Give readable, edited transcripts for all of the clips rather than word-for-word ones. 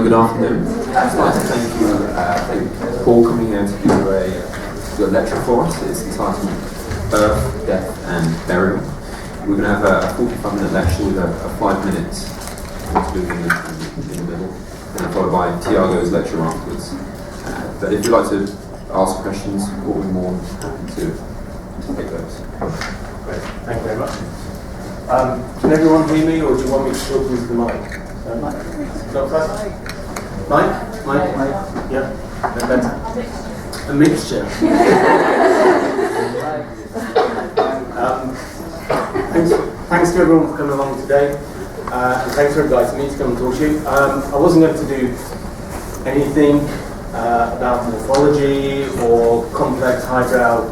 good afternoon. I'd like to thank you, Paul, coming here to do a lecture for us. It's entitled Birth, Death and Burial. We're going to have a 45-minute lecture with a 5 minutes interlude in the middle, and followed by Tiago's lecture afterwards. But if you'd like to ask questions, we'll be more happy to take those. Great, thank you very much. Can everyone hear me, or do you want me to talk into the mic? Go first. Mike? Yeah, better. A mixture. Thanks to everyone for coming along today, and thanks for inviting me to come and talk to you. I wasn't going to do anything about morphology or complex highbrow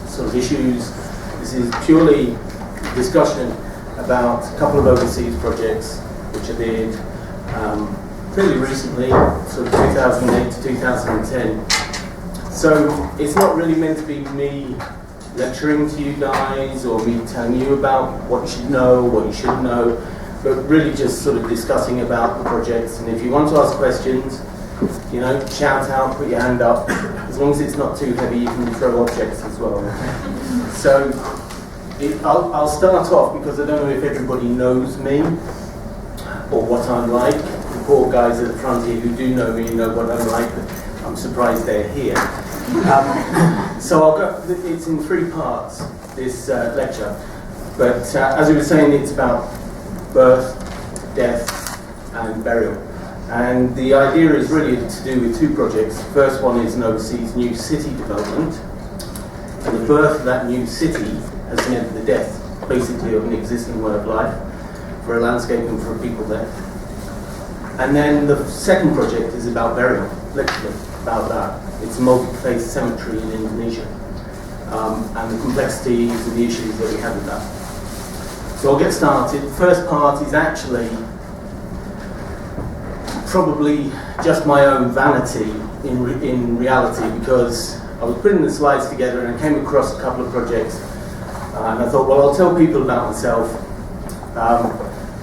sort of issues. This is purely discussion about a couple of overseas projects which I did fairly recently, sort of 2008 to 2010. So it's not really meant to be me lecturing to you guys or me telling you about what you should know, what you shouldn't know, but really just sort of discussing about the projects. And if you want to ask questions, you know, shout out, put your hand up. As long as it's not too heavy, you can throw objects as well. So I'll start off because I don't know if everybody knows me or what I'm like. The poor guys at the front here who do know me know what I'm like, but I'm surprised they're here. So I'll go, it's in 3 parts, this lecture. But as we were saying, it's about birth, death, and burial. And the idea is really to do with 2 projects. The first one is an overseas new city development. And the birth of that new city has meant the death, basically, of an existing way of life for a landscape and for people there. And then the second project is about burial, literally, about that. It's a multi-phase cemetery in Indonesia, and the complexities and the issues that we have with that. So I'll get started. The first part is actually probably just my own vanity in reality, because I was putting the slides together and I came across a couple of projects, and I thought, well, I'll tell people about myself,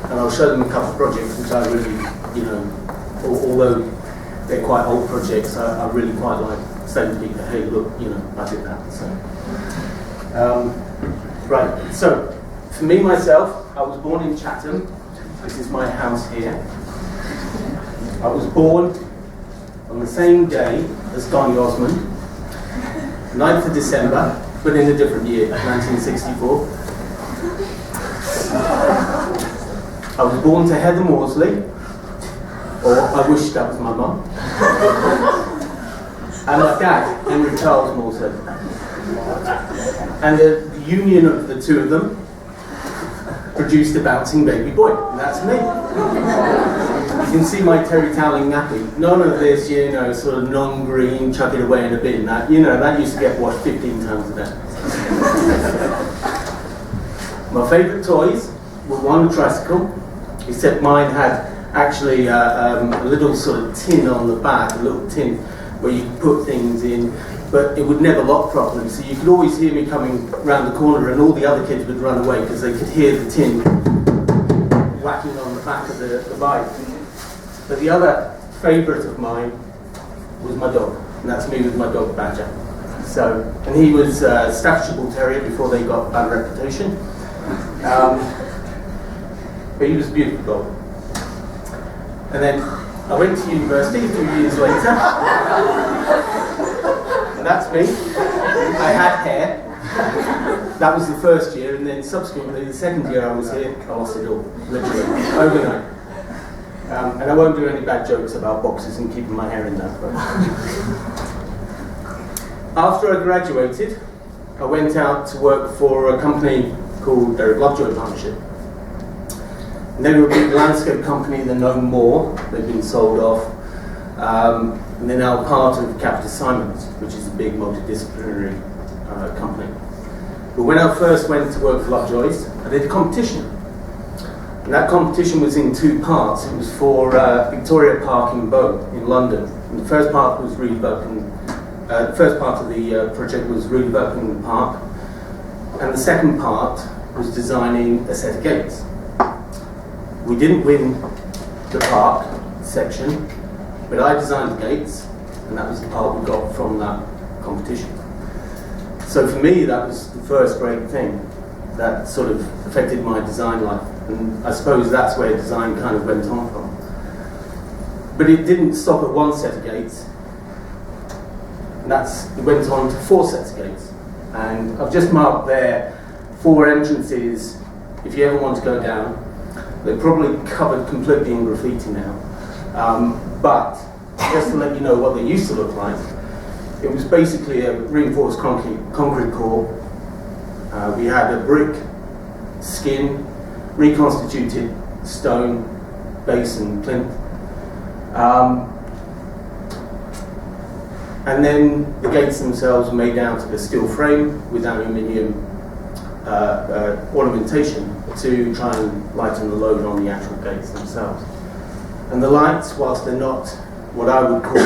and I'll show them a couple of projects which I really, you know, although they're quite old projects, I really quite like saying to people, hey, look, you know, I did that. So, right, so for me, myself, I was born in Chatham. This is my house here. I was born on the same day as Donny Osmond, 9th of December, but in a different year, 1964. I was born to Heather Morsley, or I wish that was my mum, and my dad, Henry Charles Morsley. And the union of the 2 of them produced a bouncing baby boy, and that's me. You can see my terry toweling nappy. None of this, you know, sort of non-green, chuck it away in a bin. That, you know, that used to get washed 15 times a day. My favourite toys were one tricycle, except mine had actually a little sort of tin on the back, a little tin where you could put things in, but it would never lock properly. So you could always hear me coming round the corner, and all the other kids would run away because they could hear the tin whacking on the back of the bike. But the other favourite of mine was my dog, and that's me with my dog Badger. So, and he was a Staffordshire Bull Terrier before they got a bad reputation. But he was a beautiful dog. And then I went to university 2 years later, and that's me. I had hair. That was the first year, and then subsequently, the second year I was here, I lost it all, literally, overnight. And I won't do any bad jokes about boxes and keeping my hair in that. But after I graduated, I went out to work for a company called Derek Lovejoy Partnership. And they were a big landscape company, they're no more, they've been sold off. And they're now part of Capital Simons, which is a big multidisciplinary company. But when I first went to work for Lovejoy's, I did a competition. And that competition was in 2 parts. It was for Victoria Park in Bow, in London. And the first part was redeveloping, the first part of the project was redeveloping the park. And the second part was designing a set of gates. We didn't win the park section, But I designed the gates, and that was the part we got from that competition. So for me, that was the first great thing that sort of affected my design life. And I suppose that's where design kind of went on from. But it didn't stop at one set of gates. And it went on to 4 sets of gates. And I've just marked there 4 entrances. If you ever want to go down, they're probably covered completely in graffiti now. But just to let you know what they used to look like, it was basically a reinforced concrete core. We had a brick, skin, reconstituted stone, base and plinth. And then the gates themselves were made out of a steel frame with aluminium ornamentation to try and lighten the load on the actual gates themselves. And the lights, whilst they're not what I would call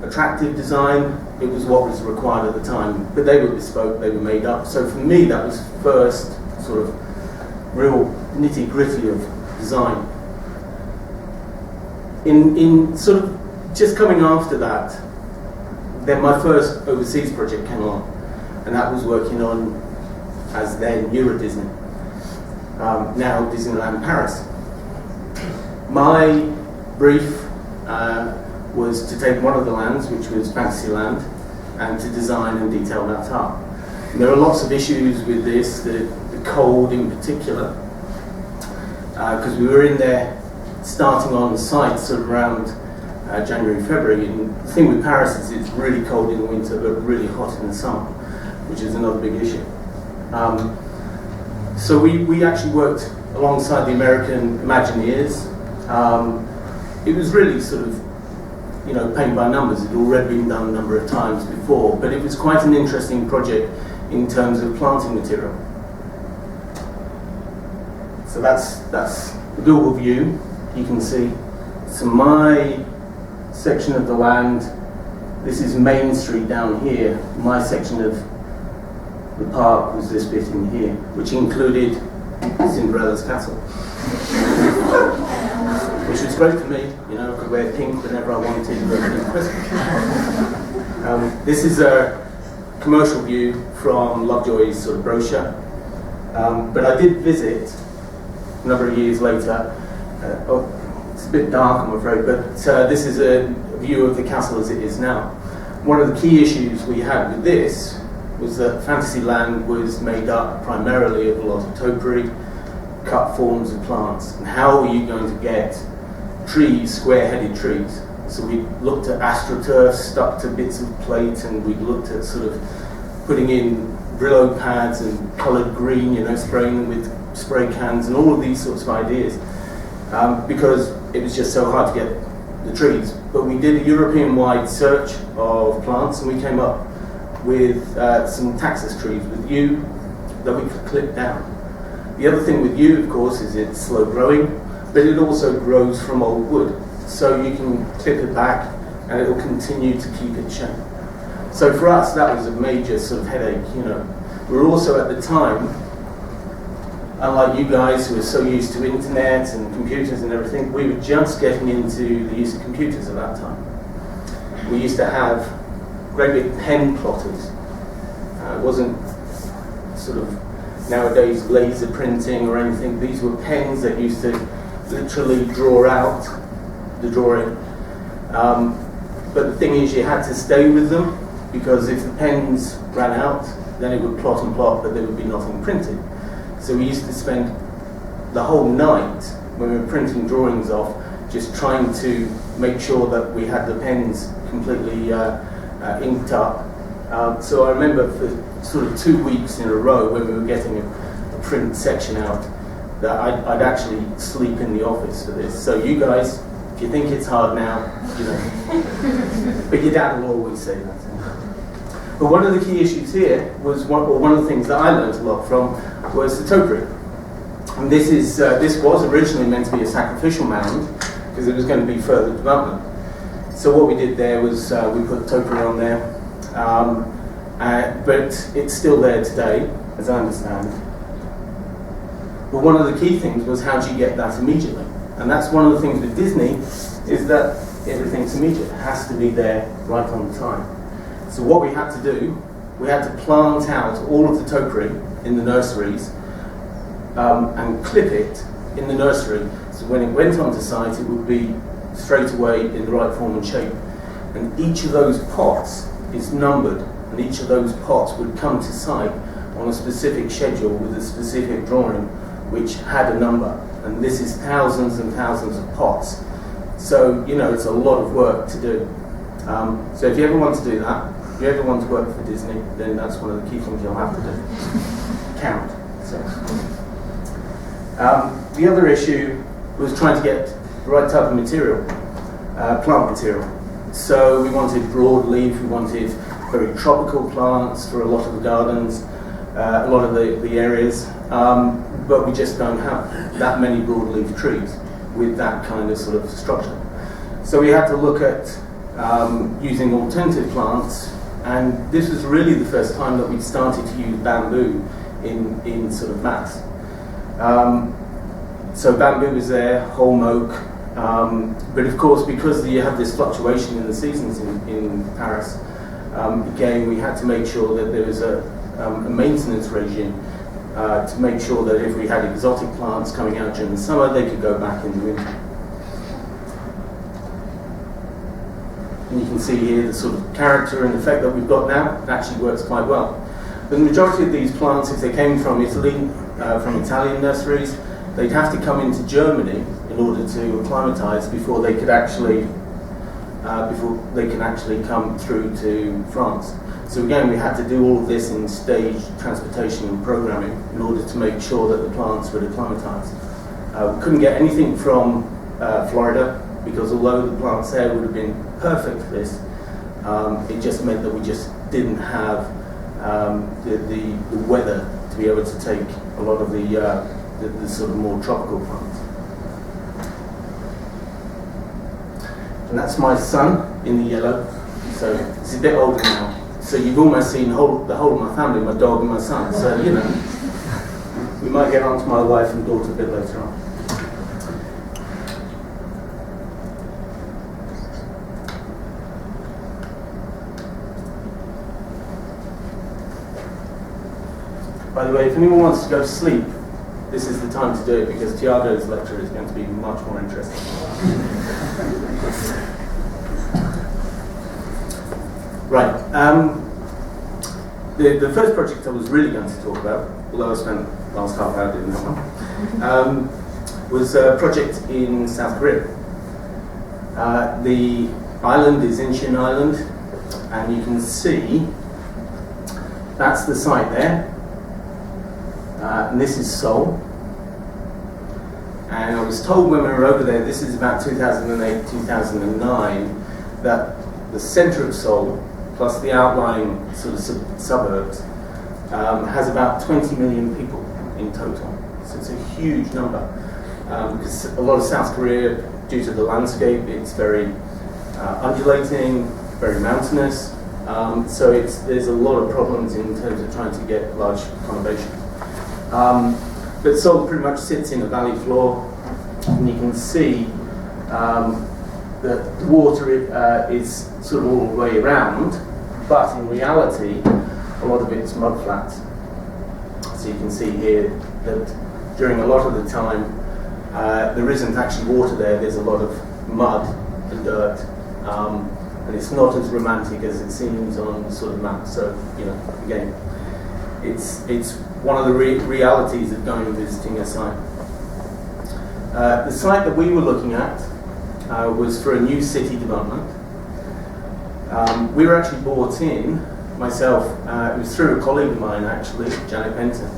attractive design, it was what was required at the time. But they were bespoke, they were made up. So for me, that was first sort of real nitty-gritty of design. In sort of just coming after that, then my first overseas project came along, and that was working on, as then, Euro Disney, now Disneyland Paris. My brief was to take one of the lands, which was Fantasyland, and to design and detail that up. And there are lots of issues with this, the cold in particular, because we were in there starting on the site sort of around January, February, and the thing with Paris is it's really cold in the winter but really hot in the summer, which is another big issue. So we actually worked alongside the American Imagineers. It was really sort of, paint by numbers. It had already been done a number of times before, but it was quite an interesting project in terms of planting material. So that's the Google view. You can see. So my section of the land, this is Main Street down here. My section of the park was this bit in here, which included Cinderella's castle. Which was great for me, I could wear pink whenever I wanted to Christmas. This is a commercial view from Lovejoy's sort of brochure. But I did visit a number of years later. It's a bit dark, I'm afraid, but this is a view of the castle as it is now. One of the key issues we had with this was that Fantasyland was made up primarily of a lot of topiary, cut forms of plants. And how are you going to get trees, square-headed trees? So we looked at astroturf stuck to bits of plate, and we looked at sort of putting in Brillo pads and coloured green, spraying them with spray cans and all of these sorts of ideas, because it was just so hard to get the trees. But we did a European-wide search of plants, and we came up with some taxus trees with yew that we could clip down. The other thing with yew, of course, is it's slow growing, but it also grows from old wood. So you can clip it back and it will continue to keep its shape. So for us, that was a major sort of headache, We were also at the time, unlike you guys who are so used to internet and computers and everything, we were just getting into the use of computers at that time. We used to have great big pen plotters. It wasn't sort of nowadays laser printing or anything. These were pens that used to literally draw out the drawing. But the thing is, you had to stay with them, because if the pens ran out, then it would plot and plot, but there would be nothing printed. So we used to spend the whole night when we were printing drawings off, just trying to make sure that we had the pens completely inked up. So I remember for sort of 2 weeks in a row, when we were getting a print section out, that I'd actually sleep in the office for this. So you guys, if you think it's hard now, but your dad will always say that. But one of the key issues here was, one of the things that I learned a lot from, was the topiary. And this was originally meant to be a sacrificial mound, because it was going to be further development. So what we did there was we put topiary on there, but it's still there today, as I understand. But one of the key things was, how do you get that immediately? And that's one of the things with Disney, is that everything's immediate. It has to be there right on time. So what we had to do, we had to plant out all of the topiary in the nurseries and clip it in the nursery, so when it went onto site it would be straight away in the right form and shape. And each of those pots is numbered, and each of those pots would come to site on a specific schedule with a specific drawing which had a number. And this is thousands and thousands of pots. So, you know, it's a lot of work to do. So if you ever want to do that, if you ever want to work for Disney, then that's one of the key things you'll have to do. Count. So. The other issue was trying to get the right type of material, plant material. So we wanted broadleaf, we wanted very tropical plants for a lot of the gardens, a lot of the areas, but we just don't have that many broadleaf trees with that kind of sort of structure. So we had to look at using alternative plants, and this was really the first time that we'd started to use bamboo in sort of mass. So bamboo was there, holm oak, but of course because you have this fluctuation in the seasons in Paris, again we had to make sure that there was a maintenance regime to make sure that if we had exotic plants coming out during the summer, they could go back in the winter. And you can see here the sort of character and effect that we've got now. It actually works quite well. The majority of these plants, if they came from Italy, from Italian nurseries, they'd have to come into Germany in order to acclimatise before they could actually come through to France. So again, we had to do all of this in staged transportation and programming in order to make sure that the plants would acclimatise. We couldn't get anything from Florida, because although the plants there would have been perfect for this, it just meant that we just didn't have the weather to be able to take a lot of the sort of more tropical plants. And that's my son in the yellow. So he's a bit older now. So you've almost seen the whole of my family, my dog and my son. So, you know, we might get on to my wife and daughter a bit later on. By the way, if anyone wants to go to sleep, this is the time to do it, because Tiago's lecture is going to be much more interesting. Right. The first project I was really going to talk about, although I spent the last half hour doing that one, was a project in South Korea. The island is Incheon Island, and you can see that's the site there. And this is Seoul. And I was told when we were over there, this is about 2008, 2009, that the centre of Seoul, plus the outlying sort of suburbs, has about 20 million people in total. So it's a huge number. Because a lot of South Korea, due to the landscape, it's very undulating, very mountainous. So there's a lot of problems in terms of trying to get large conurbation. But Seoul pretty much sits in a valley floor, and you can see that the water is sort of all the way around, but in reality, a lot of it's mudflats. So you can see here that during a lot of the time, there isn't actually water there. There's a lot of mud and dirt, and it's not as romantic as it seems on the sort of map. So, you know, again, it's one of the realities of going and visiting a site. The site that we were looking at was for a new city development. We were actually brought in, myself, it was through a colleague of mine actually, Janet Benton,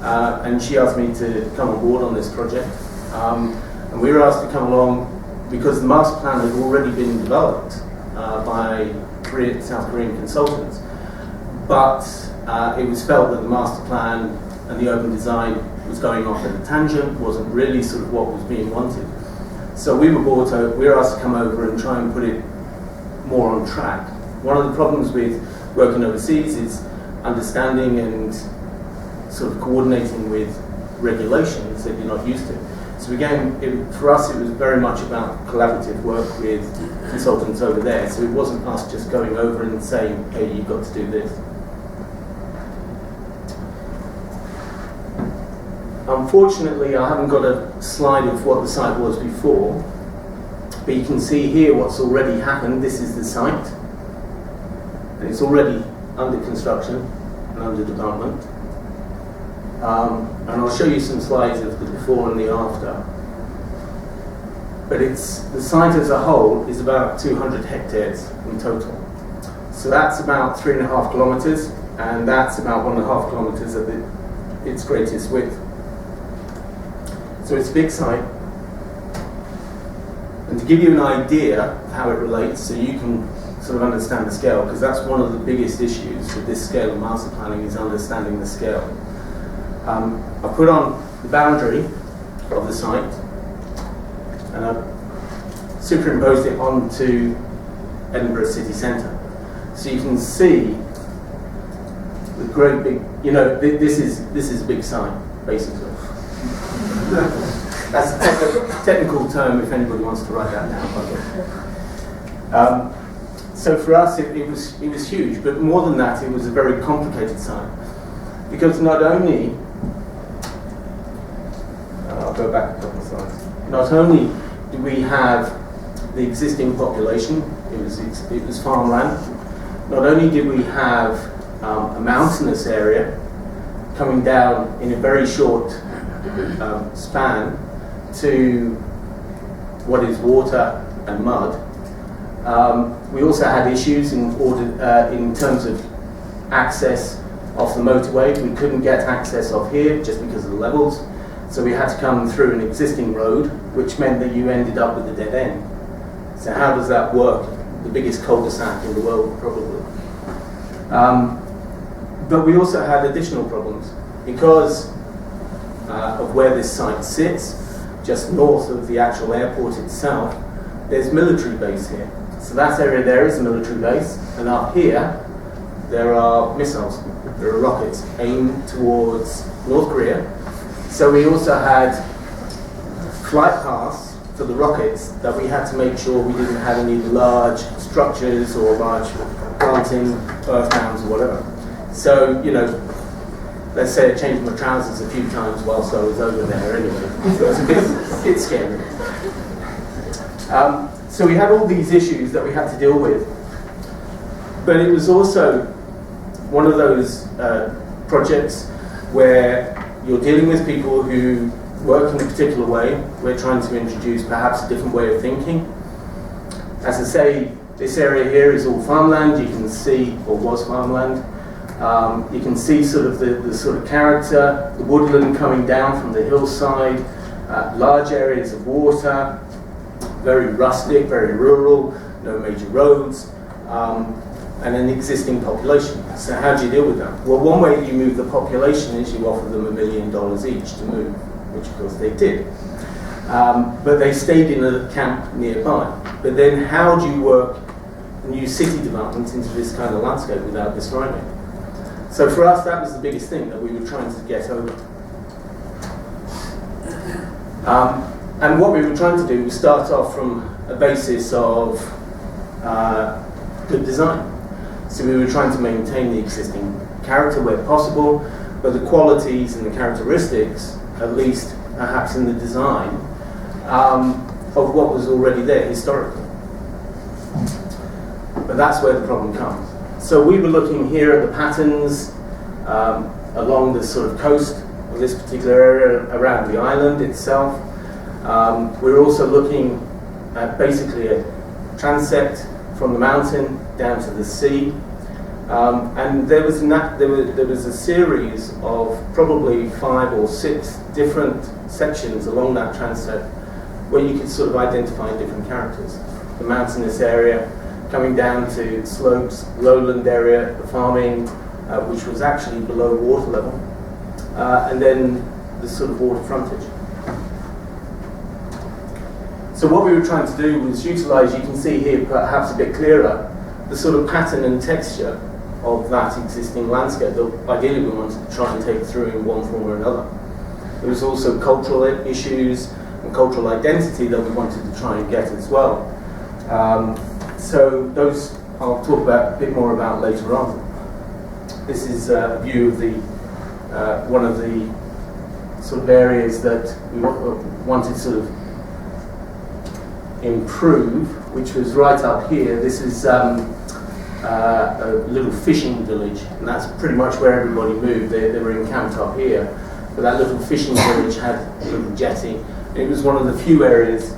and she asked me to come on board on this project. And we were asked to come along because the master plan had already been developed by South Korean consultants, but it was felt that the master plan and the open design was going off at a tangent, wasn't really sort of what was being wanted. So we were asked to come over and try and put it more on track. One of the problems with working overseas is understanding and sort of coordinating with regulations that you're not used to. So So again, for us it was very much about collaborative work with consultants over there. So it wasn't us just going over and saying, hey, you've got to do this. Unfortunately, I haven't got a slide of what the site was before, but you can see here what's already happened. This is the site, and it's already under construction and under development. And I'll show you some slides of the before and the after. But the site as a whole is about 200 hectares in total. So that's about 3.5 kilometers, and that's about 1.5 kilometers at its greatest width. So it's a big site. And to give you an idea of how it relates, so you can sort of understand the scale, because that's one of the biggest issues with this scale of master planning, is understanding the scale. I put on the boundary of the site, and I superimposed it onto Edinburgh city centre. So you can see the great big, this is a big site, basically. That's a technical term if anybody wants to write that down. So for us it was huge, but more than that, it was a very complicated site, because not only I'll go back a couple of slides. Not only do we have the existing population, it was farmland. Not only did we have a mountainous area coming down in a very short span to what is water and mud. We also had issues in terms of access off the motorway. We couldn't get access off here just because of the levels. So we had to come through an existing road, which meant that you ended up with a dead end. So how does that work? The biggest cul-de-sac in the world, probably. But we also had additional problems because of where this site sits, just north of the actual airport itself. There's military base here. So that area there is a military base, and up here there are missiles, there are rockets aimed towards North Korea. So we also had flight paths for the rockets that we had to make sure we didn't have any large structures or large planting, earth mounds or whatever. So, let's say I changed my trousers a few times whilst I was over there anyway. So it was a bit scary. So we had all these issues that we had to deal with. But it was also one of those projects where you're dealing with people who work in a particular way. We're trying to introduce perhaps a different way of thinking. As I say, this area here is all farmland. You can see, or was farmland. You can see sort of the sort of character, the woodland coming down from the hillside, large areas of water, very rustic, very rural, no major roads, and an existing population. So how do you deal with that? Well, one way you move the population is you offer them $1 million each to move, which of course they did. But they stayed in a camp nearby. But then how do you work new city development into this kind of landscape without destroying it? So for us, that was the biggest thing that we were trying to get over. And what we were trying to do was start off from a basis of good design. So we were trying to maintain the existing character where possible, but the qualities and the characteristics, at least perhaps in the design, of what was already there historically. But that's where the problem comes. So we were looking here at the patterns along the sort of coast of this particular area around the island itself. We're also looking at basically a transect from the mountain down to the sea. And there was a series of probably 5 or 6 different sections along that transect where you could sort of identify different characters. The mountainous area, coming down to slopes, lowland area, the farming, which was actually below water level, and then the sort of water frontage. So what we were trying to do was utilise, you can see here perhaps a bit clearer, the sort of pattern and texture of that existing landscape that ideally we wanted to try and take through in one form or another. There was also cultural issues, and cultural identity that we wanted to try and get as well. So those I'll talk about a bit more about later on. This is a view of the one of the sort of areas that we wanted to sort of improve, which was right up here. This is a little fishing village, and that's pretty much where everybody moved. They were encamped up here, but that little fishing village had a little jetty. It was one of the few areas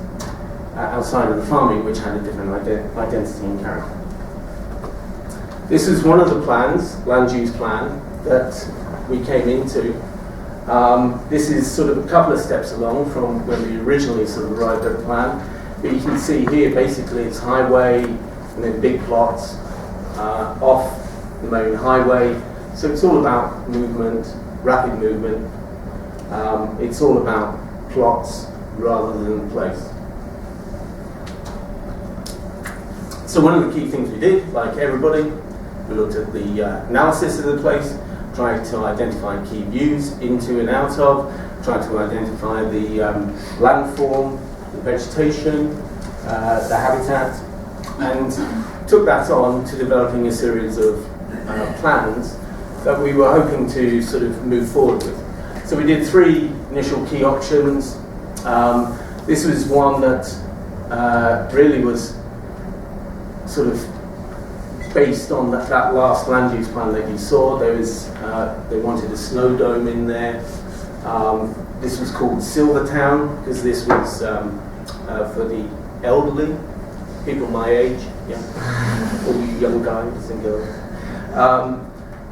outside of the farming which had a different identity and character. This is one of the plans, land use plan, that we came into. This is sort of a couple of steps along from when we originally sort of arrived at the plan. But you can see here, basically, it's highway and then big plots off the main highway. So it's all about movement, rapid movement. It's all about plots rather than place. So one of the key things we did, like everybody, we looked at the analysis of the place, tried to identify key views into and out of, tried to identify the landform, the vegetation, the habitat, and took that on to developing a series of plans that we were hoping to sort of move forward with. So we did 3 initial key options. This was one that really was sort of based on that last land use plan that you saw. There was they wanted a snow dome in there. This was called Silvertown because this was for the elderly, people my age, all you young guys and girls.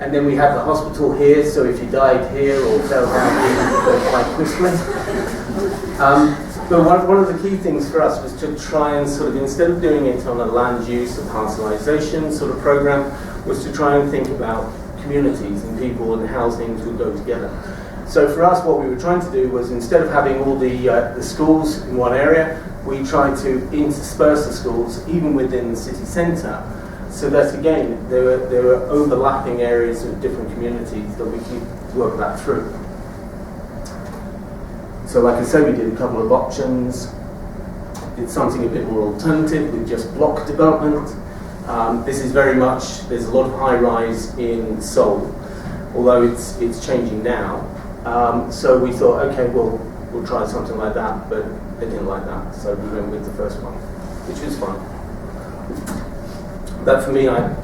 And then we have the hospital here, so if you died here or fell down here, you could go quite quickly. But one of the key things for us was to try and sort of, instead of doing it on a land use or parcelization sort of program, was to try and think about communities and people and how things would go together. So for us, what we were trying to do was, instead of having all the schools in one area, we tried to intersperse the schools even within the city centre, so that again there were overlapping areas of different communities that we could work that through. So like I said, we did a couple of options, did something a bit more alternative with just block development. This is very much, there's a lot of high-rise in Seoul, although it's changing now. So we thought, okay, we'll try something like that, but they didn't like that, so we went with the first one, which was fine. But for me, I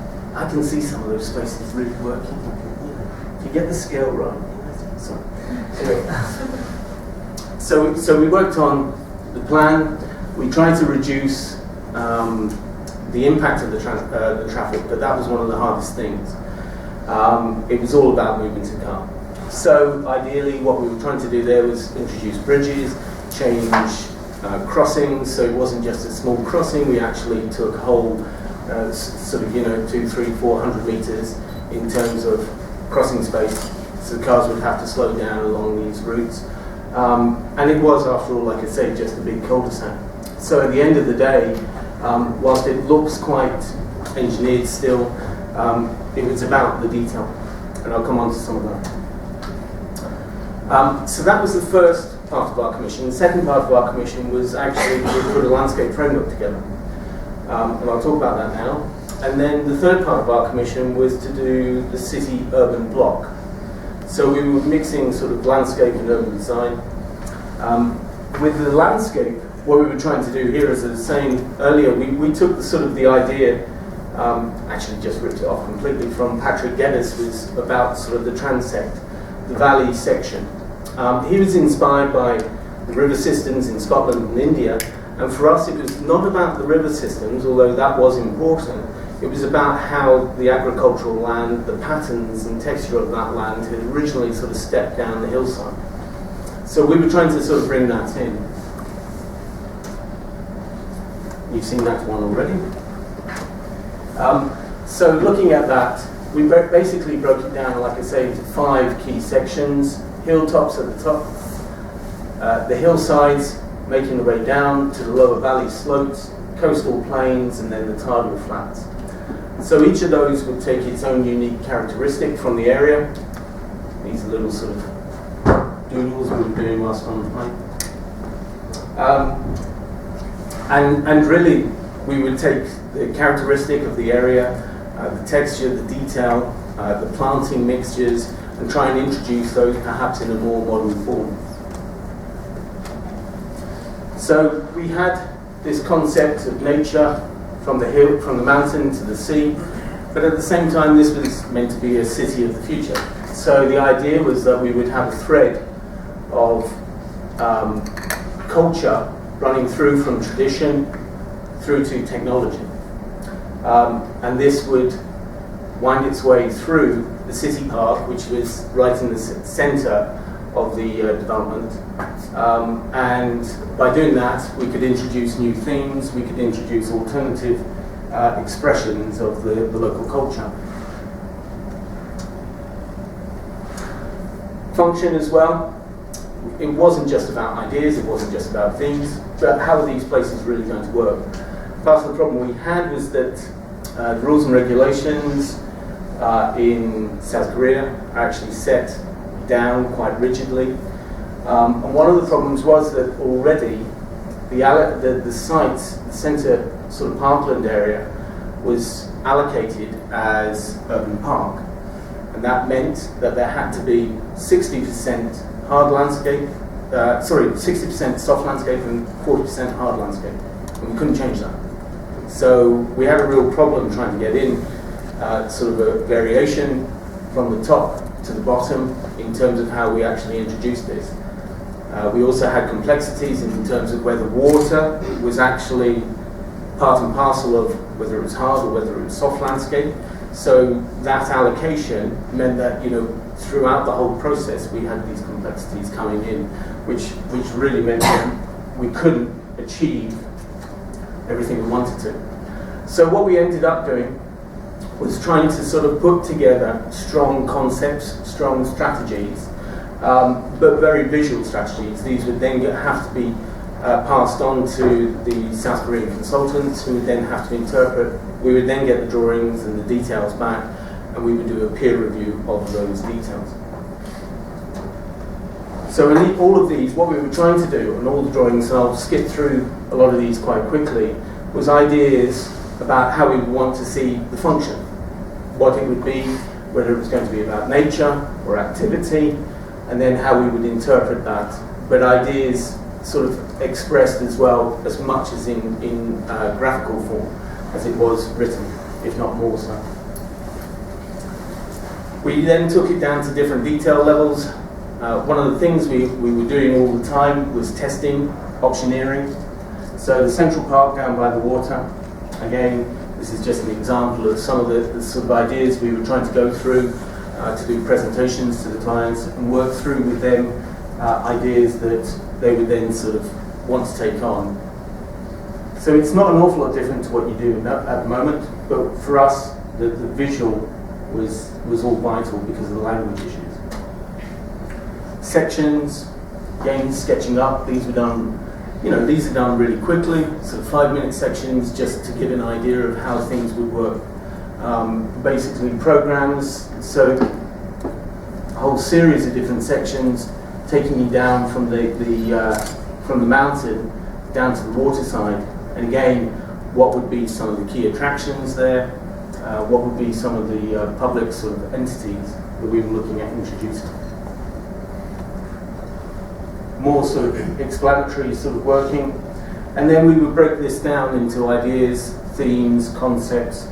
can see some of those spaces really working. If you get the scale right. So we worked on the plan. We tried to reduce the impact of the traffic, but that was one of the hardest things. It was all about movement to car. So ideally, what we were trying to do there was introduce bridges, change crossings, so it wasn't just a small crossing. We actually took whole sort of 200, 300, 400 meters in terms of crossing space, so the cars would have to slow down along these routes. And it was, after all, like I say, just a big cul-de-sac. So at the end of the day, whilst it looks quite engineered still, it was about the detail, and I'll come on to some of that. So that was the first part of our commission. The second part of our commission was actually to put a landscape framework together, and I'll talk about that now. And then the third part of our commission was to do the city-urban block. So we were mixing sort of landscape and urban design. With the landscape, what we were trying to do here, as I was saying earlier, we took the idea, actually just ripped it off completely from Patrick Geddes, was about sort of the transect, the valley section. He was inspired by the river systems in Scotland and India, and for us it was not about the river systems, although that was important. It was about how the agricultural land, the patterns and texture of that land had originally sort of stepped down the hillside. So we were trying to sort of bring that in. You've seen that one already. So looking at that, we basically broke it down, like I say, into 5 key sections. Hilltops at the top, the hillsides making the way down to the lower valley slopes, coastal plains, and then the tidal flats. So each of those would take its own unique characteristic from the area. These are little sort of doodles we were doing last on the plane. And really, we would take the characteristic of the area, the texture, the detail, the planting mixtures, and try and introduce those perhaps in a more modern form. So we had this concept of nature from the hill, from the mountain to the sea, but at the same time this was meant to be a city of the future. So the idea was that we would have a thread of culture running through from tradition through to technology. And this would wind its way through the city park, which was right in the centre of the development. And by doing that, we could introduce new themes, we could introduce alternative expressions of the local culture. Function as well. It wasn't just about ideas, it wasn't just about themes, but how are these places really going to work? Part of the problem we had was that the rules and regulations in South Korea are actually set down quite rigidly. And one of the problems was that already the site, the centre sort of parkland area, was allocated as urban park. And that meant that there had to be 60% hard landscape, 60% soft landscape and 40% hard landscape. And we couldn't change that. So we had a real problem trying to get in sort of a variation from the top to the bottom in terms of how we actually introduced this. We also had complexities in terms of whether water was actually part and parcel of whether it was hard or whether it was soft landscape. So that allocation meant that, you know, throughout the whole process we had these complexities coming in, which really meant that we couldn't achieve everything we wanted to. So what we ended up doing was trying to sort of put together strong concepts, strong strategies, but very visual strategies. These would then have to be passed on to the South Korean consultants, who would then have to interpret. We would then get the drawings and the details back, and we would do a peer review of those details. So in all of these, what we were trying to do, and all the drawings, and I'll skip through a lot of these quite quickly, was ideas about how we would want to see the function, what it would be, whether it was going to be about nature or activity, and then how we would interpret that. But ideas sort of expressed as well, as much as in graphical form as it was written, if not more so. We then took it down to different detail levels. One of the things we were doing all the time was testing, auctioneering. So the Central Park down by the water, again, this is just an example of some of the sort of ideas we were trying to go through to do presentations to the clients and work through with them ideas that they would then sort of want to take on. So it's not an awful lot different to what you do at the moment, but for us, the visual was all vital because of the language issues. Sections, again, sketching up, these were done, these are done really quickly, sort of 5-minute sections just to give an idea of how things would work. Basically programs, so a whole series of different sections taking you down from the mountain down to the waterside, and again, what would be some of the key attractions there, what would be some of the public sort of entities that we were looking at introducing. More sort of explanatory sort of working, and then we would break this down into ideas, themes, concepts.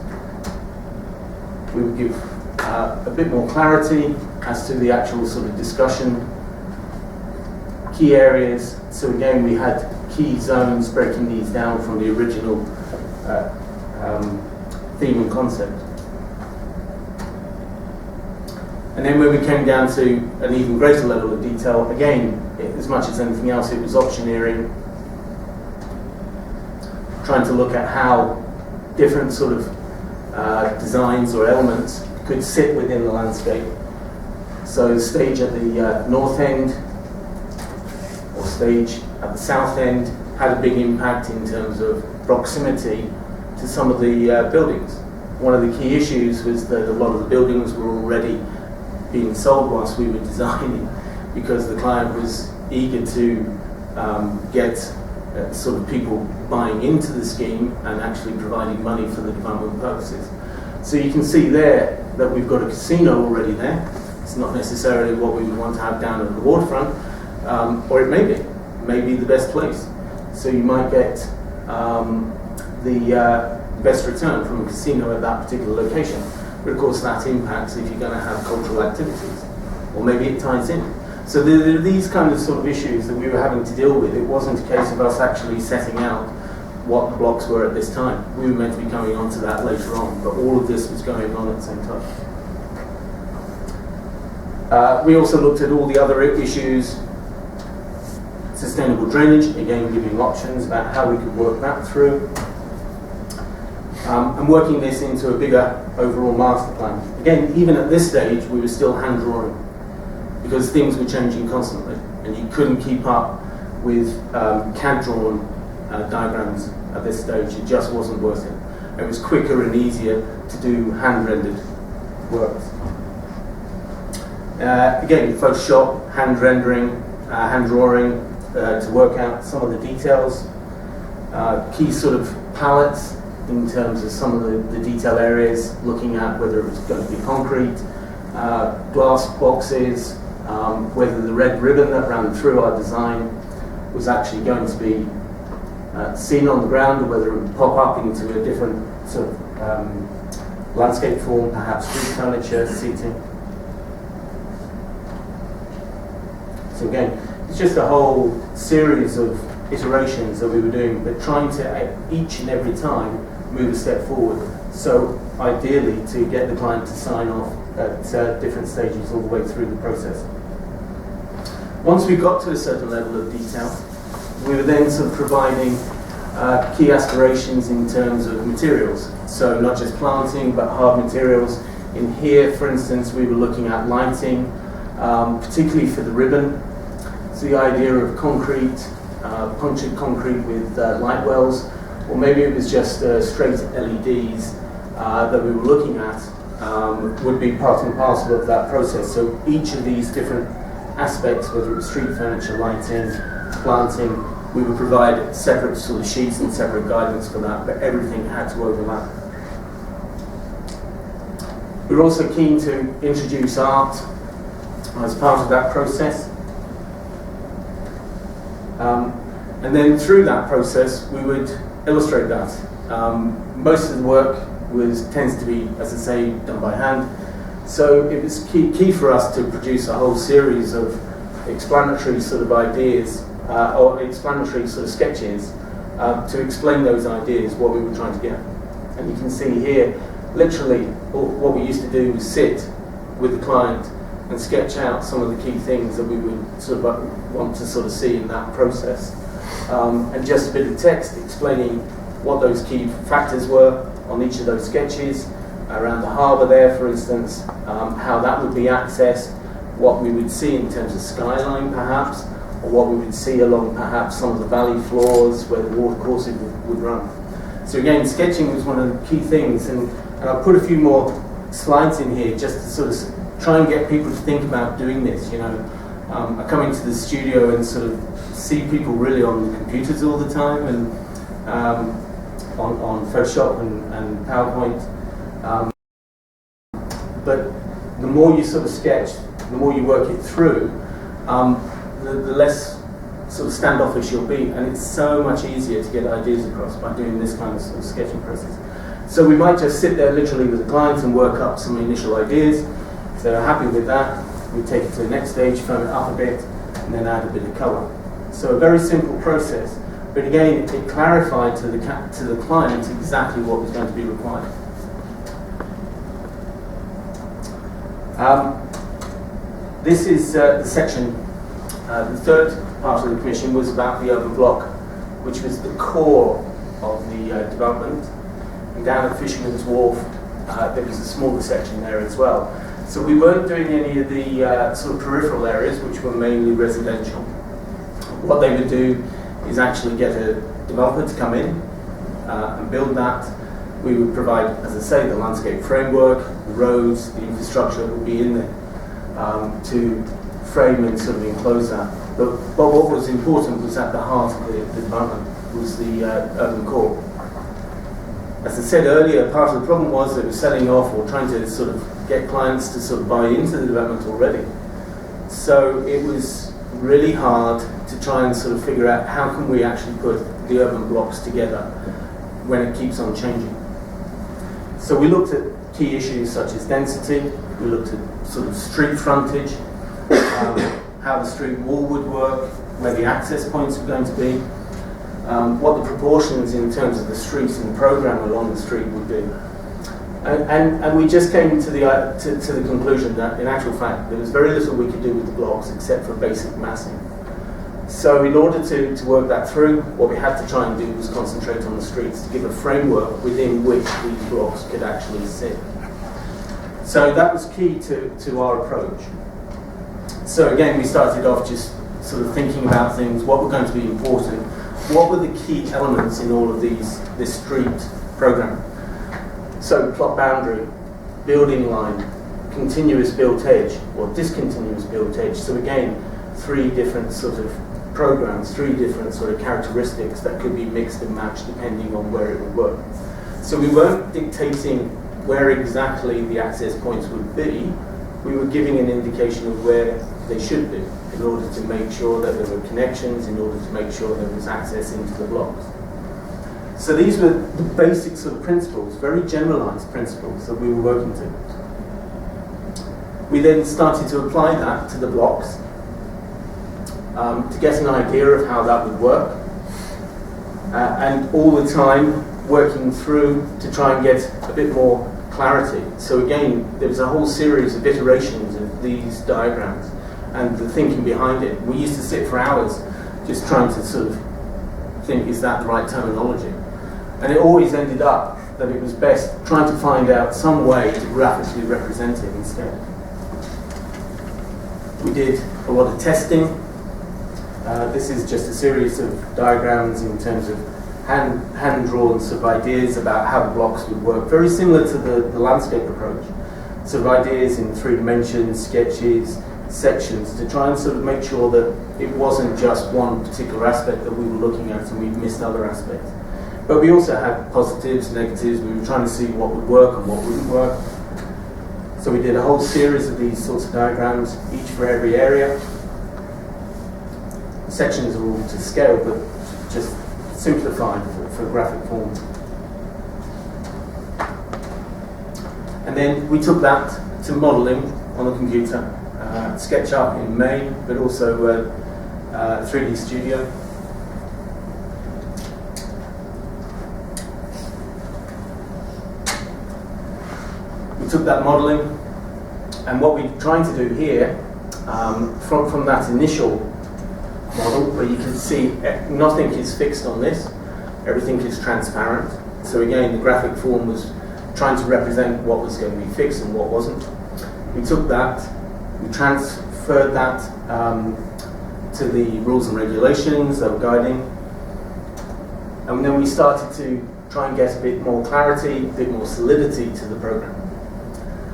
We would give a bit more clarity as to the actual sort of discussion, key areas. So again, we had key zones breaking these down from the original theme and concept. And then when we came down to an even greater level of detail, again, as much as anything else, it was auctioneering, trying to look at how different sort of designs or elements could sit within the landscape. So stage at the north end or stage at the south end had a big impact in terms of proximity to some of the buildings. One of the key issues was that a lot of the buildings were already being sold whilst we were designing, because the client was eager to get sort of people buying into the scheme and actually providing money for the development purposes. So you can see there that we've got a casino already there. It's not necessarily what we would want to have down at the waterfront, or it may be the best place. So you might get the best return from a casino at that particular location. But of course that impacts if you're going to have cultural activities, or maybe it ties in. So there are these kind of sort of issues that we were having to deal with. It wasn't a case of us actually setting out what the blocks were at this time. We were meant to be coming on to that later on, but all of this was going on at the same time. We also looked at all the other issues, sustainable drainage, again giving options about how we could work that through, and working this into a bigger overall master plan. Again, even at this stage, we were still hand drawing because things were changing constantly, and you couldn't keep up with CAD drawn diagrams at this stage. It just wasn't worth it. It was quicker and easier to do hand rendered works. Again, Photoshop, hand rendering, hand drawing to work out some of the details. Key sort of palettes in terms of some of the detail areas, looking at whether it was going to be concrete, glass boxes, whether the red ribbon that ran through our design was actually going to be seen on the ground, or whether it would pop up into a different sort of landscape form, perhaps street furniture, seating. So again, it's just a whole series of iterations that we were doing, but trying to each and every time move a step forward. So ideally to get the client to sign off at different stages all the way through the process. Once we got to a certain level of detail, we were then sort of providing key aspirations in terms of materials. So not just planting, but hard materials. In here, for instance, we were looking at lighting, particularly for the ribbon. So the idea of concrete, punctured concrete with light wells, or maybe it was just straight LEDs that we were looking at, would be part and parcel of that process. So each of these different aspects, whether it was street furniture, lighting, planting, we would provide separate sort of sheets and separate guidance for that, but everything had to overlap. We were also keen to introduce art as part of that process. And then through that process, we would illustrate that. Most of the work tends to be, as I say, done by hand. So it was key for us to produce a whole series of explanatory sort of ideas, or explanatory sort of sketches, to explain those ideas, what we were trying to get. And you can see here, literally, what we used to do was sit with the client and sketch out some of the key things that we would sort of want to sort of see in that process. And just a bit of text explaining what those key factors were on each of those sketches, around the harbour there, for instance, how that would be accessed, what we would see in terms of skyline perhaps, or what we would see along perhaps some of the valley floors where the water courses would run. So again, sketching was one of the key things, and I'll put a few more slides in here just to sort of try and get people to think about doing this. You know, I come into the studio and sort of see people really on the computers all the time, and on Photoshop and PowerPoint. But the more you sort of sketch, the more you work it through, the less sort of standoffish you'll be, and it's so much easier to get ideas across by doing this kind of sort of sketching process. So we might just sit there literally with the clients and work up some initial ideas. If they're happy with that, we take it to the next stage, firm it up a bit, and then add a bit of colour. So a very simple process, but again, it clarified to the client exactly what was going to be required. This is the section. The third part of the commission was about the urban block, which was the core of the development. And down at Fisherman's Wharf, there was a smaller section there as well. So we weren't doing any of the sort of peripheral areas, which were mainly residential. What they would do is actually get a developer to come in and build that. We would provide, as I say, the landscape framework, the roads, the infrastructure that would be in there to frame and sort of enclose that. But what was important was at the heart of the development was the urban core. As I said earlier, part of the problem was they were selling off or trying to sort of get clients to sort of buy into the development already. So it was really hard to try and sort of figure out how can we actually put the urban blocks together when it keeps on changing. So we looked at key issues such as density, we looked at sort of street frontage, how the street wall would work, where the access points were going to be, what the proportions in terms of the streets and the program along the street would be. And we just came to the conclusion that in actual fact there was very little we could do with the blocks except for basic massing. So in order to work that through, what we had to try and do was concentrate on the streets to give a framework within which these blocks could actually sit. So that was key to our approach. So again, we started off just sort of thinking about things, what were going to be important, what were the key elements in all of this street program. So plot boundary, building line, continuous built edge, or discontinuous built edge. So again, three different sort of programs, three different sort of characteristics that could be mixed and matched depending on where it would work. So we weren't dictating where exactly the access points would be, we were giving an indication of where they should be in order to make sure that there were connections, in order to make sure there was access into the blocks. So these were the basic sort of principles, very generalized principles that we were working to. We then started to apply that to the blocks to get an idea of how that would work, and all the time working through to try and get a bit more clarity. So again, there was a whole series of iterations of these diagrams and the thinking behind it. We used to sit for hours just trying to sort of think, is that the right terminology? And it always ended up that it was best trying to find out some way to graphically represent it instead. We did a lot of testing. This is just a series of diagrams in terms of hand-drawn sort of ideas about how the blocks would work, very similar to the landscape approach. Sort of ideas in 3 dimensions, sketches, sections, to try and sort of make sure that it wasn't just one particular aspect that we were looking at and we'd missed other aspects. But we also had positives, negatives. We were trying to see what would work and what wouldn't work. So we did a whole series of these sorts of diagrams, each for every area. Sections are all to scale, but just simplified for graphic form. And then we took that to modelling on the computer, SketchUp in main, but also 3D Studio. We took that modelling, and what we're trying to do here, from that initial model, where you can see nothing is fixed on this, everything is transparent. So again, the graphic form was trying to represent what was going to be fixed and what wasn't. We took that, we transferred that to the rules and regulations that were guiding, and then we started to try and get a bit more clarity, a bit more solidity to the program.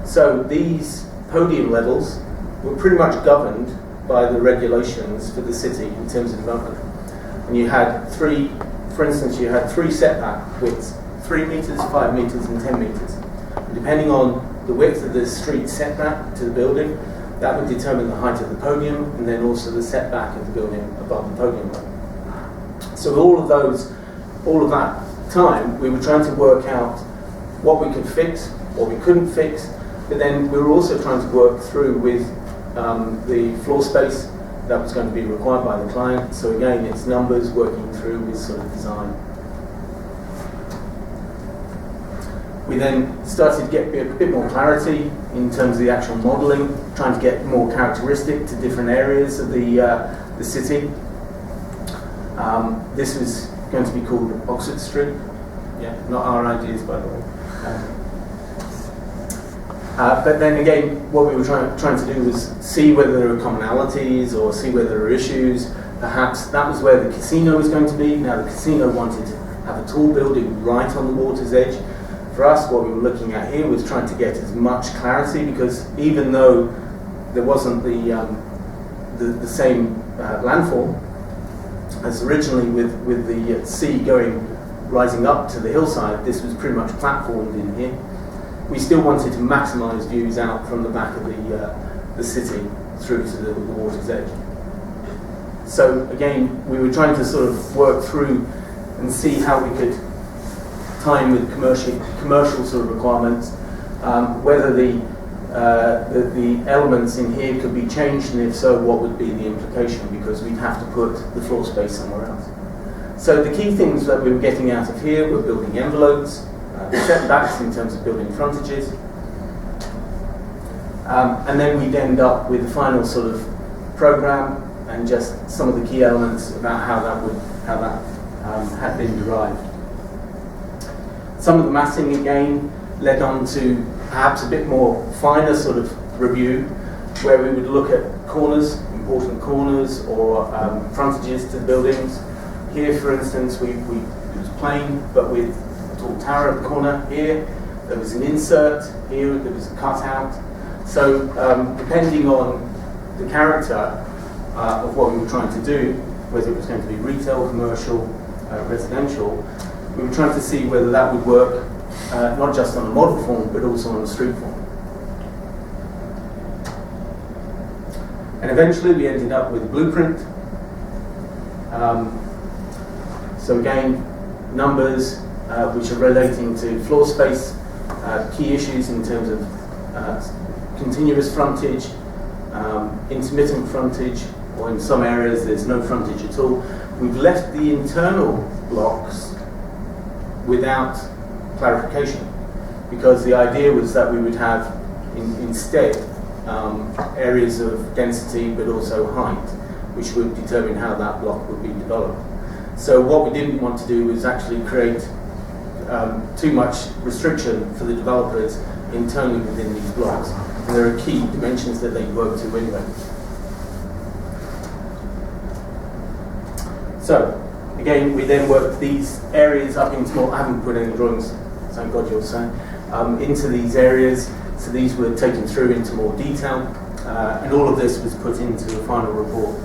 So these podium levels were pretty much governed by the regulations for the city in terms of development. And you had three, for instance, you had 3 setback widths, 3 meters, 5 meters, and 10 meters. And depending on the width of the street setback to the building, that would determine the height of the podium, and then also the setback of the building above the podium level. So all of that time, we were trying to work out what we could fix, what we couldn't fix, but then we were also trying to work through with the floor space that was going to be required by the client. So again, it's numbers working through with sort of design. We then started to get a bit more clarity in terms of the actual modelling, trying to get more characteristic to different areas of the city. This was going to be called Oxford Street. Yeah, not our ideas, by the way. But then again, what we were trying to do was see whether there were commonalities or see whether there were issues. Perhaps that was where the casino was going to be. Now the casino wanted to have a tall building right on the water's edge. For us, what we were looking at here was trying to get as much clarity, because even though there wasn't the the same landform as originally with the sea rising up to the hillside. This was pretty much platformed in here. We still wanted to maximise views out from the back of the city through to the water's edge. So again, we were trying to sort of work through and see how we could tie in with commercial sort of requirements, whether the elements in here could be changed, and if so, what would be the implication, because we'd have to put the floor space somewhere else. So the key things that we were getting out of here were building envelopes, setbacks in terms of building frontages, and then we'd end up with the final sort of program and just some of the key elements about how that had been derived. Some of the massing again led on to perhaps a bit more finer sort of review, where we would look at corners, important corners, or frontages to the buildings. Here, for instance, it was plain, but with a tall tower at the corner. Here, there was an insert. Here, there was a cutout. So, depending on the character of what we were trying to do, whether it was going to be retail, commercial, residential, we were trying to see whether that would work not just on a model form, but also on a street form. And eventually we ended up with a blueprint. So again, numbers which are relating to floor space, key issues in terms of continuous frontage, intermittent frontage, or in some areas there's no frontage at all. We've left the internal blocks without clarification, because the idea was that we would have instead areas of density but also height, which would determine how that block would be developed. So what we didn't want to do was actually create too much restriction for the developers internally within these blocks. And there are key dimensions that they work to anyway. So again, we then worked these areas up into more, I haven't put any drawings, thank God you're saying, into these areas. So these were taken through into more detail, and all of this was put into the final report.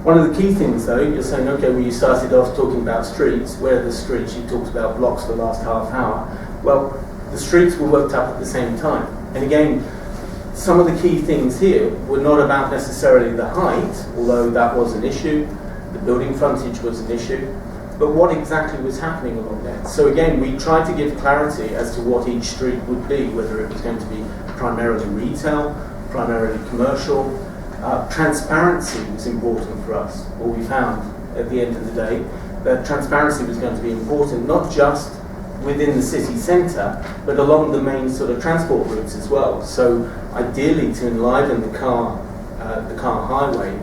One of the key things though, you're saying, okay, well you started off talking about streets. Where are the streets? You talked about blocks for the last half hour. Well, the streets were worked up at the same time. And again, some of the key things here were not about necessarily the height, although that was an issue. The building frontage was an issue. But what exactly was happening along there? So again, we tried to give clarity as to what each street would be, whether it was going to be primarily retail, primarily commercial. Transparency was important for us. What we found at the end of the day, that transparency was going to be important, not just within the city centre, but along the main sort of transport routes as well. So ideally, to enliven the car highway,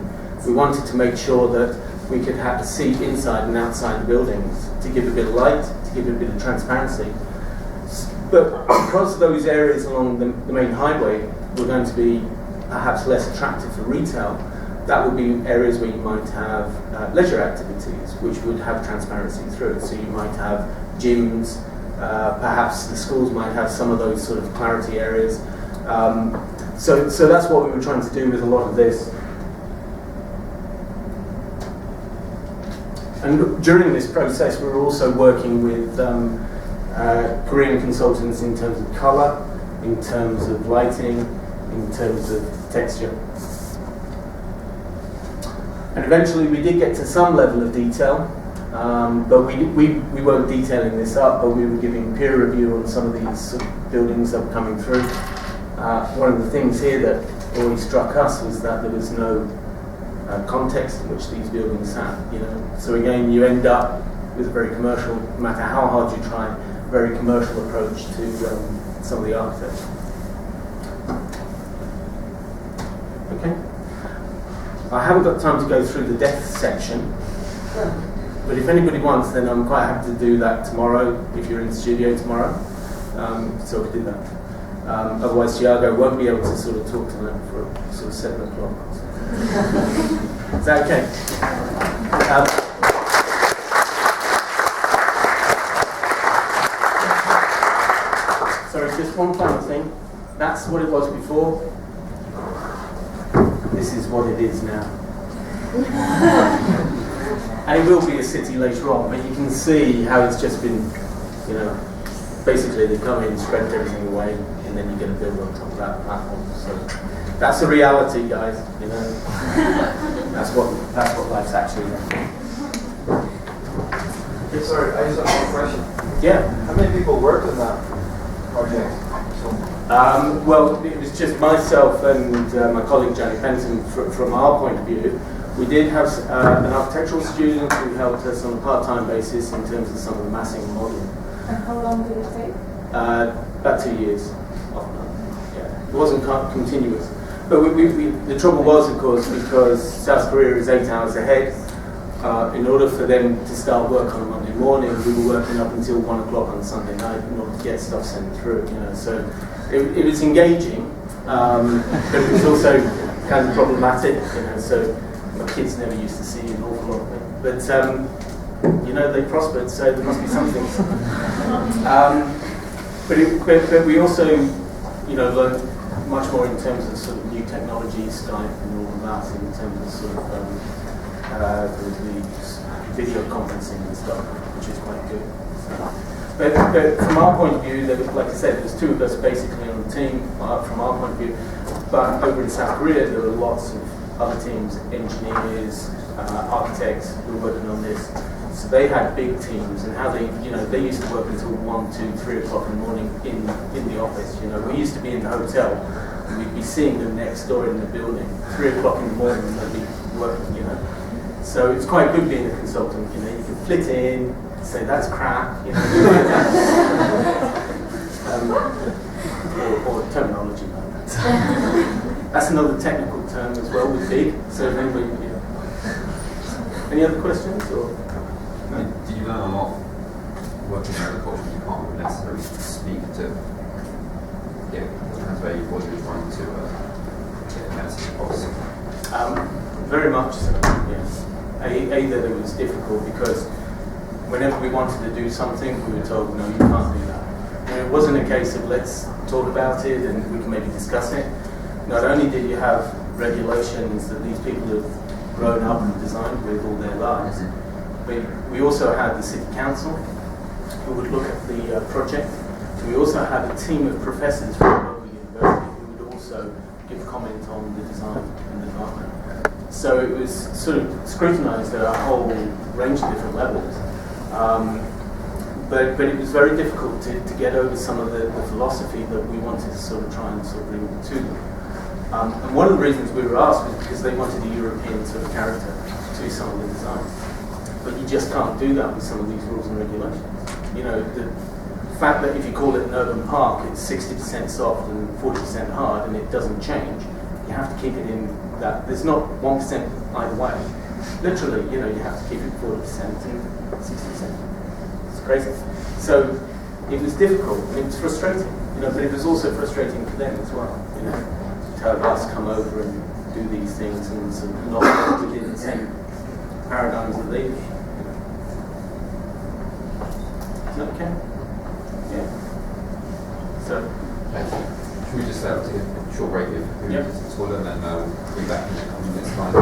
we wanted to make sure that we could see inside and outside the buildings to give a bit of light, to give a bit of transparency. But because those areas along the main highway were going to be perhaps less attractive for retail, that would be areas where you might have leisure activities, which would have transparency through it. So you might have gyms, perhaps the schools might have some of those sort of clarity areas. So that's what we were trying to do with a lot of this. And during this process, we were also working with Korean consultants in terms of colour, in terms of lighting, in terms of texture. And eventually we did get to some level of detail, but we weren't detailing this up, but we were giving peer review on some of these sort of buildings that were coming through. One of the things here that always struck us was that there was no context in which these buildings sat. So again, you end up with a very commercial, no matter how hard you try, very commercial approach to some of the architecture. Okay. I haven't got time to go through the depth section, but if anybody wants, then I'm quite happy to do that tomorrow, if you're in the studio tomorrow, so we can do that. Otherwise, Thiago won't be able to sort of talk tonight for sort of 7 o'clock. Is that okay? Sorry, just one final thing. That's what it was before. this is what it is now. And it will be a city later on, but you can see how it's just been, you know, basically they come in, spread everything away, and then you get a build on top of that platform. So that's the reality, guys. You know, that's what life's actually like. Okay, sorry, I just have one question. Yeah. How many people worked on that project? Well, it was just myself and my colleague Johnny Benson. From our point of view, we did have an architectural student who helped us on a part-time basis in terms of some of the massing and modelling. And how long did it take? About 2 years. Yeah, it wasn't continuous. But the trouble was, of course, because South Korea is 8 hours ahead. In order for them to start work on a Monday morning, we were working up until 1 o'clock on Sunday night in order to get stuff sent through. You know, so it was engaging, but it was also kind of problematic. You know, so my kids never used to see an awful lot of it. But you know, they prospered, so there must be something. But we also, you know, learned much more in terms of sort of new technology, Skype and all of that, in terms of sort of the video conferencing and stuff, which is quite good. But from our point of view, like I said, there's 2 of us basically on the team from our point of view. But over in South Korea, there were lots of other teams, engineers, architects who were working on this. So they had big teams, and how they, you know, they used to work until 1, 2, 3 o'clock in the morning in the office. You know, we used to be in the hotel, and we'd be seeing them next door in the building, 3 o'clock in the morning, and they'd be working. You know, so it's quite good being a consultant. You know, you can flit in, say that's crap, you know, or terminology like that. That's another technical term as well with big. So if anybody, you know. Any other questions or? Did you learn a lot working in agriculture? You can't necessarily speak to that's where you was trying to get a message across. Very much so, yes. That it was difficult because whenever we wanted to do something, we were told, no, you can't do that. And it wasn't a case of let's talk about it and we can maybe discuss it. Not only did you have regulations that these people have grown up and designed with all their lives, but we also had the city council who would look at the project. We also had a team of professors from local university who would also give comment on the design and the development. So it was sort of scrutinised at a whole range of different levels. But it was very difficult to get over some of the philosophy that we wanted to sort of try and sort of bring to them. And one of the reasons we were asked was because they wanted a European sort of character to some of the designs. But you just can't do that with some of these rules and regulations. You know, the fact that if you call it an urban park, it's 60% soft and 40% hard, and it doesn't change, you have to keep it in that. There's not 1% either way. Literally, you know, you have to keep it 40% and 60%. It's crazy. So it was difficult, and it was frustrating, you know, but it was also frustrating for them as well, you know, to have us come over and do these things and sort of not within the same paradigms that they do. Is that okay? Yeah. So. Should we just take a short break if we yep. just and then we'll be back in a couple minutes' time?